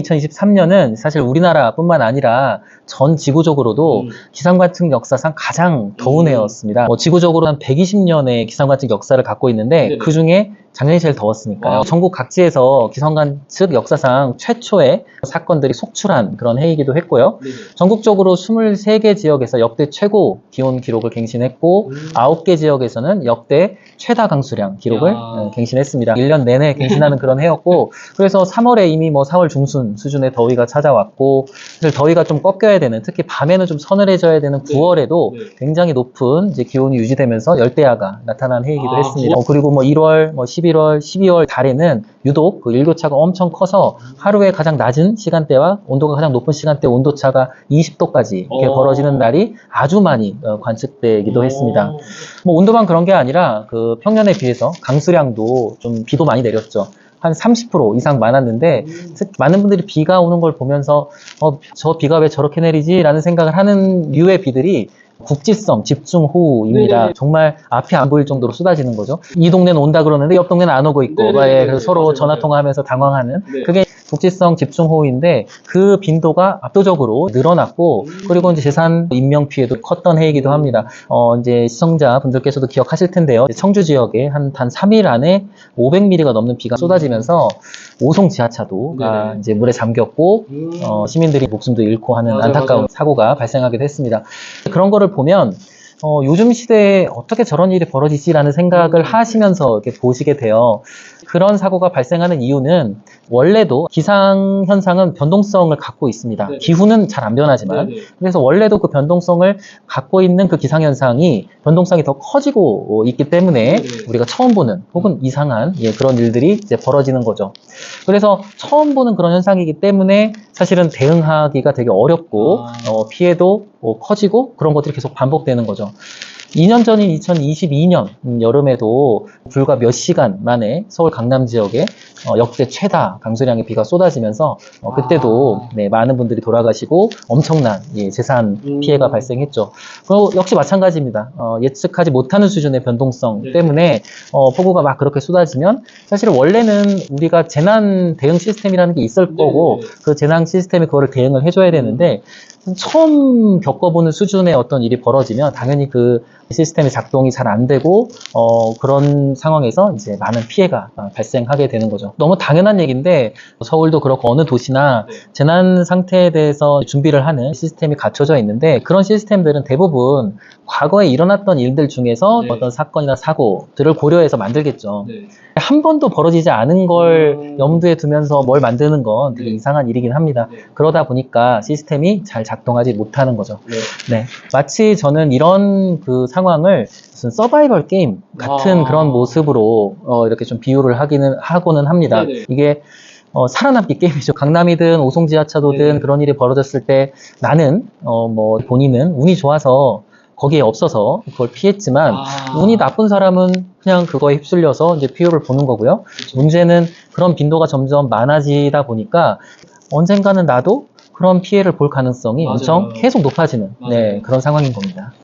2023년은 사실 우리나라뿐만 아니라 전 지구적으로도 기상관측 역사상 가장 더운 해였습니다. 지구적으로 한 120년의 기상관측 역사를 갖고 있는데 네네. 그 중에 작년이 제일 더웠으니까요. 와. 전국 각지에서 기상관측 역사상 최초의 사건들이 속출한 그런 해이기도 했고요. 네네. 전국적으로 23개 지역에서 역대 최고 기온 기록을 갱신했고 9개 지역에서는 역대 최다 강수량 기록을 야. 갱신했습니다. 1년 내내 갱신하는 그런 해였고 그래서 3월에 이미 4월 중순 수준의 더위가 찾아왔고 사실 더위가 좀 꺾여야 되는 특히 밤에는 좀 서늘해져야 되는 9월에도 네. 굉장히 높은 이제 기온이 유지되면서 열대야가 나타난 해이기도 했습니다. 9월. 그리고 1월, 11월, 12월 달에는 유독 그 일교차가 엄청 커서 하루에 가장 낮은 시간대와 온도가 가장 높은 시간대 온도차가 20도까지 이렇게 벌어지는 날이 아주 많이 관측되기도 했습니다. 온도만 그런 게 아니라 그 평년에 비해서 강수량도 좀 비도 많이 내렸죠. 한 30% 이상 많았는데 특히 많은 분들이 비가 오는 걸 보면서 저 비가 왜 저렇게 내리지? 라는 생각을 하는 류의 비들이 국지성 집중호우입니다. 네네네. 정말 앞이 안 보일 정도로 쏟아지는 거죠. 이 동네는 온다 그러는데 옆 동네는 안 오고 있고 네네네. 그래서 서로 맞아요, 전화통화하면서 당황하는 네. 그게 국지성 집중호우인데 그 빈도가 압도적으로 늘어났고 그리고 이제 재산 인명 피해도 컸던 해이기도 합니다. 이제 시청자분들께서도 기억하실 텐데요. 청주 지역에 단 3일 안에 500mm가 넘는 비가 쏟아지면서 오송 지하차도가 네네. 이제 물에 잠겼고 시민들이 목숨도 잃고 하는 맞아요, 안타까운 맞아요. 사고가 발생하기도 했습니다. 그런 거를 보면 요즘 시대에 어떻게 저런 일이 벌어지지라는 생각을 하시면서 이렇게 보시게 돼요. 그런 사고가 발생하는 이유는 원래도 기상 현상은 변동성을 갖고 있습니다. 네네. 기후는 잘 안 변하지만 네네. 그래서 원래도 그 변동성을 갖고 있는 그 기상 현상이 변동성이 더 커지고 있기 때문에 네네. 우리가 처음 보는 혹은 이상한 그런 일들이 이제 벌어지는 거죠. 그래서 처음 보는 그런 현상이기 때문에 사실은 대응하기가 되게 어렵고 피해도 커지고 그런 것들이 계속 반복되는 거죠. 2년 전인 2022년 여름에도 불과 몇 시간 만에 서울 강남 지역에 역대 최다 강수량의 비가 쏟아지면서 그때도 많은 분들이 돌아가시고 엄청난 재산 피해가 발생했죠. 그리고 역시 마찬가지입니다. 예측하지 못하는 수준의 변동성 때문에 폭우가 막 그렇게 쏟아지면 사실은 원래는 우리가 재난 대응 시스템이라는 게 있을 거고 그 재난 시스템이 그거를 대응을 해줘야 되는데 처음 겪어보는 수준의 어떤 일이 벌어지면 당연히 그 시스템의 작동이 잘 안 되고 그런 상황에서 이제 많은 피해가 발생하게 되는 거죠. 너무 당연한 얘기인데 서울도 그렇고 어느 도시나 재난 상태에 대해서 준비를 하는 시스템이 갖춰져 있는데 그런 시스템들은 대부분 과거에 일어났던 일들 중에서 어떤 사건이나 사고들을 고려해서 만들겠죠. 한 번도 벌어지지 않은 걸 염두에 두면서 뭘 만드는 건 되게 이상한 일이긴 합니다. 그러다 보니까 시스템이 잘 작동하지 못하는 거죠. 네. 마치 저는 이런 그 상황을 무슨 서바이벌 게임 같은 그런 모습으로 이렇게 좀 비유를 하고는 합니다. 이게 살아남기 게임이죠. 강남이든 오송 지하차도든 그런 일이 벌어졌을 때 나는 본인은 운이 좋아서 거기에 없어서 그걸 피했지만 운이 나쁜 사람은 그냥 그거에 휩쓸려서 이제 피해를 보는 거고요. 문제는 그런 빈도가 점점 많아지다 보니까 언젠가는 나도 그런 피해를 볼 가능성이 엄청 계속 높아지는 그런 상황인 겁니다.